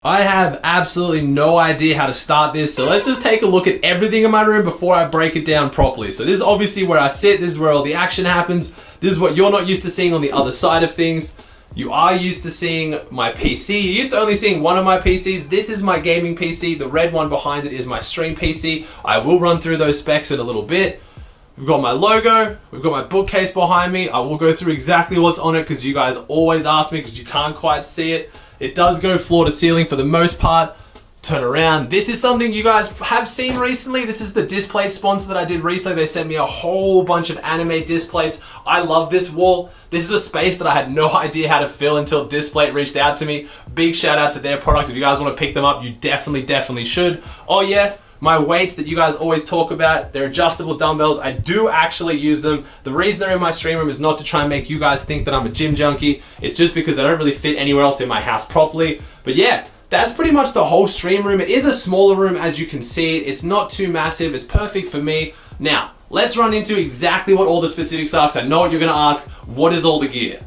I have absolutely no idea how to start this, so let's just take a look at everything in my room before I break it down properly. So this is obviously where I sit, this is where all the action happens, this is what you're not used to seeing on the other side of things. You are used to seeing my PC, you're used to only seeing one of my PCs. This is my gaming PC, the red one behind it is my stream PC. I will run through those specs in a little bit. We've got my logo, we've got my bookcase behind me. I will go through exactly what's on it because you guys always ask me because you can't quite see it. It does go floor to ceiling for the most part. Turn around. This is something you guys have seen recently. This is the display sponsor that I did recently. They sent me a whole bunch of anime displays. I love this wall. This is a space that I had no idea how to fill until Displate reached out to me. Big shout out to their products. If you guys want to pick them up, you definitely should. Oh yeah. My weights that you guys always talk about, they're adjustable dumbbells. I do actually use them. The reason they're in my stream room is not to try and make you guys think that I'm a gym junkie. It's just because they don't really fit anywhere else in my house properly. But yeah, that's pretty much the whole stream room. It is a smaller room as you can see. It's not too massive. It's perfect for me. Now, let's run into exactly what all the specifics are because I know what you're gonna ask. What is all the gear?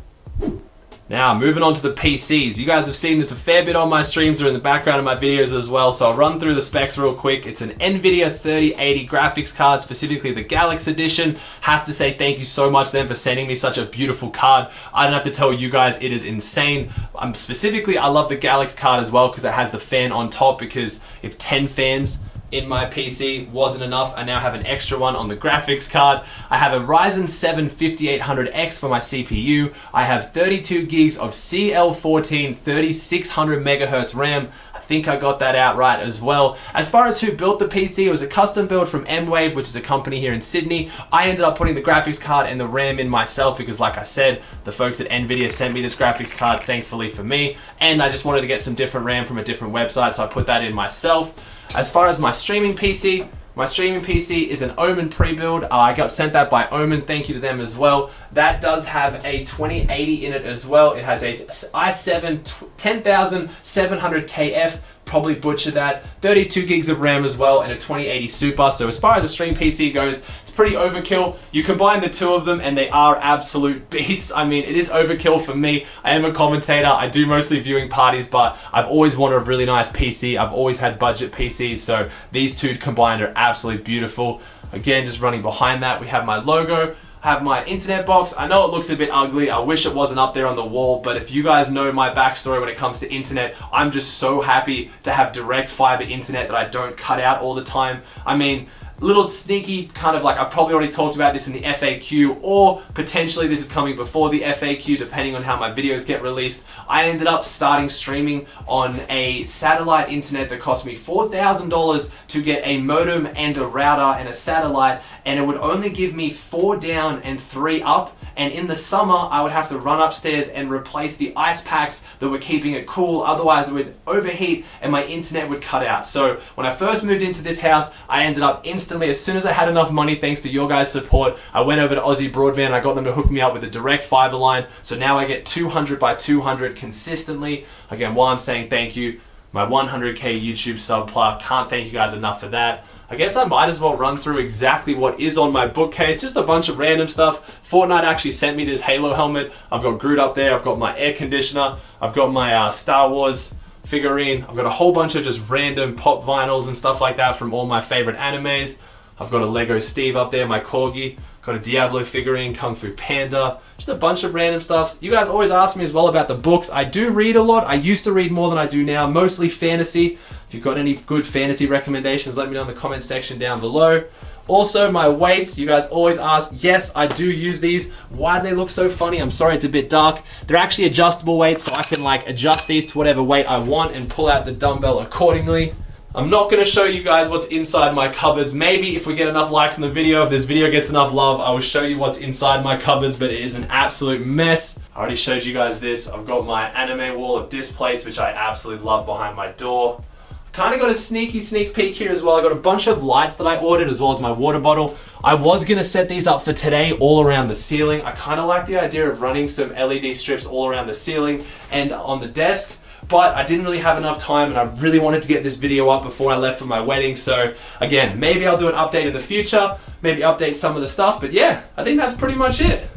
Now, moving on to the PCs. You guys have seen this a fair bit on my streams or in the background of my videos as well, so I'll run through the specs real quick. It's an NVIDIA 3080 graphics card, specifically the Galaxy edition. Have to say thank you so much to them for sending me such a beautiful card. I don't have to tell you guys, it is insane. Specifically, I love the Galaxy card as well because it has the fan on top, because if 10 fans in my PC wasn't enough, I now have an extra one on the graphics card. I have a Ryzen 7 5800X for my CPU. I have 32 gigs of CL14 3600 megahertz RAM. I think I got that out right as well. As far as who built the PC, it was a custom build from M-Wave, which is a company here in Sydney. I ended up putting the graphics card and the RAM in myself because, like I said, the folks at NVIDIA sent me this graphics card, thankfully for me, and I just wanted to get some different RAM from a different website, so I put that in myself. As far as my streaming PC is an Omen pre-build. I got sent that by Omen, thank you to them as well. That does have a 2080 in it as well. It has a i7 10700KF, probably butchered that, 32 gigs of RAM as well, and a 2080 Super. So as far as a stream PC goes, it's pretty overkill. You combine the two of them and they are absolute beasts. I mean, it is overkill for me. I am a commentator. I do mostly viewing parties, but I've always wanted a really nice PC. I've always had budget PCs, so these two combined are absolutely beautiful. Again, just running behind that, we have my logo. I have my internet box. I know it looks a bit ugly. I wish it wasn't up there on the wall, but if you guys know my backstory when it comes to internet, I'm just so happy to have direct fiber internet that I don't cut out all the time. I mean, little sneaky kind of like, I've probably already talked about this in the FAQ, or potentially this is coming before the FAQ depending on how my videos get released. I ended up starting streaming on a satellite internet that cost me $4,000 to get a modem and a router and a satellite, and it would only give me 4 down and 3 up. And in the summer, I would have to run upstairs and replace the ice packs that were keeping it cool. Otherwise, it would overheat and my internet would cut out. So when I first moved into this house, I ended up instantly, as soon as I had enough money, thanks to your guys' support, I went over to Aussie Broadband. I got them to hook me up with a direct fiber line. So now I get 200 by 200 consistently. Again, while I'm saying thank you, my 100K YouTube sub plug, can't thank you guys enough for that. I guess I might as well run through exactly what is on my bookcase, just a bunch of random stuff. Fortnite actually sent me this Halo helmet. I've got Groot up there, I've got my air conditioner, I've got my Star Wars figurine, I've got a whole bunch of just random pop vinyls and stuff like that from all my favorite animes. I've got a Lego Steve up there, my corgi, got a Diablo figurine, Kung Fu Panda, just a bunch of random stuff. You guys always ask me as well about the books. I do read a lot. I used to read more than I do now, mostly fantasy. If you've got any good fantasy recommendations, let me know in the comment section down below. Also, my weights, you guys always ask. Yes, I do use these. Why do they look so funny? I'm sorry, it's a bit dark. They're actually adjustable weights, so I can like adjust these to whatever weight I want and pull out the dumbbell accordingly. I'm not going to show you guys what's inside my cupboards. Maybe if we get enough likes in the video, if this video gets enough love, I will show you what's inside my cupboards, but it is an absolute mess. I already showed you guys this. I've got my anime wall of disc plates, which I absolutely love, behind my door. Kind of got a sneak peek here as well. I got a bunch of lights that I ordered, as well as my water bottle. I was going to set these up for today all around the ceiling. I kind of like the idea of running some LED strips all around the ceiling and on the desk, but I didn't really have enough time and I really wanted to get this video up before I left for my wedding. So again, maybe I'll do an update in the future, maybe update some of the stuff, but yeah, I think that's pretty much it.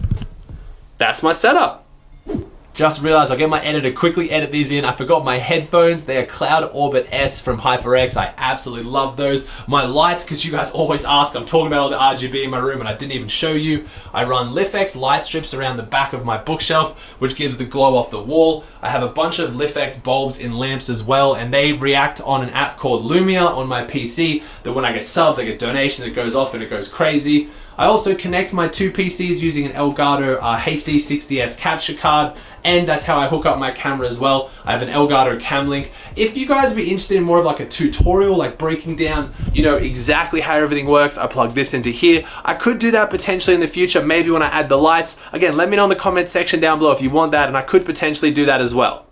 That's my setup. Just realized I'll get my editor quickly edit these in. I forgot my headphones. They are Cloud Orbit S from HyperX. I absolutely love those. My lights, because you guys always ask, I'm talking about all the RGB in my room and I didn't even show you. I run LIFX light strips around the back of my bookshelf, which gives the glow off the wall. I have a bunch of LIFX bulbs in lamps as well, and they react on an app called Lumia on my PC, that when I get subs, I get donations, it goes off and it goes crazy. I also connect my two PCs using an Elgato HD60S capture card, and that's how I hook up my camera as well. I have an Elgato Cam Link. If you guys would be interested in more of like a tutorial, like breaking down, you know, exactly how everything works, I plug this into here. I could do that potentially in the future, maybe when I add the lights. Again, let me know in the comment section down below if you want that, and I could potentially do that as well.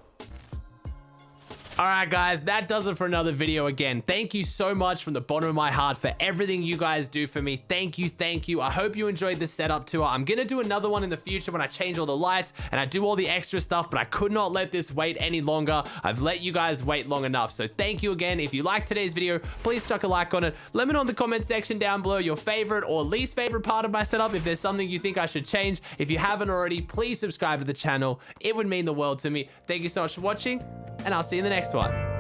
Alright guys, that does it for another video again. Thank you so much from the bottom of my heart for everything you guys do for me. Thank you, thank you. I hope you enjoyed this setup tour. I'm gonna do another one in the future when I change all the lights and I do all the extra stuff, but I could not let this wait any longer. I've let you guys wait long enough. So thank you again. If you liked today's video, please chuck a like on it. Let me know in the comment section down below your favorite or least favorite part of my setup. If there's something you think I should change. If you haven't already, please subscribe to the channel. It would mean the world to me. Thank you so much for watching, and I'll see you in the next one.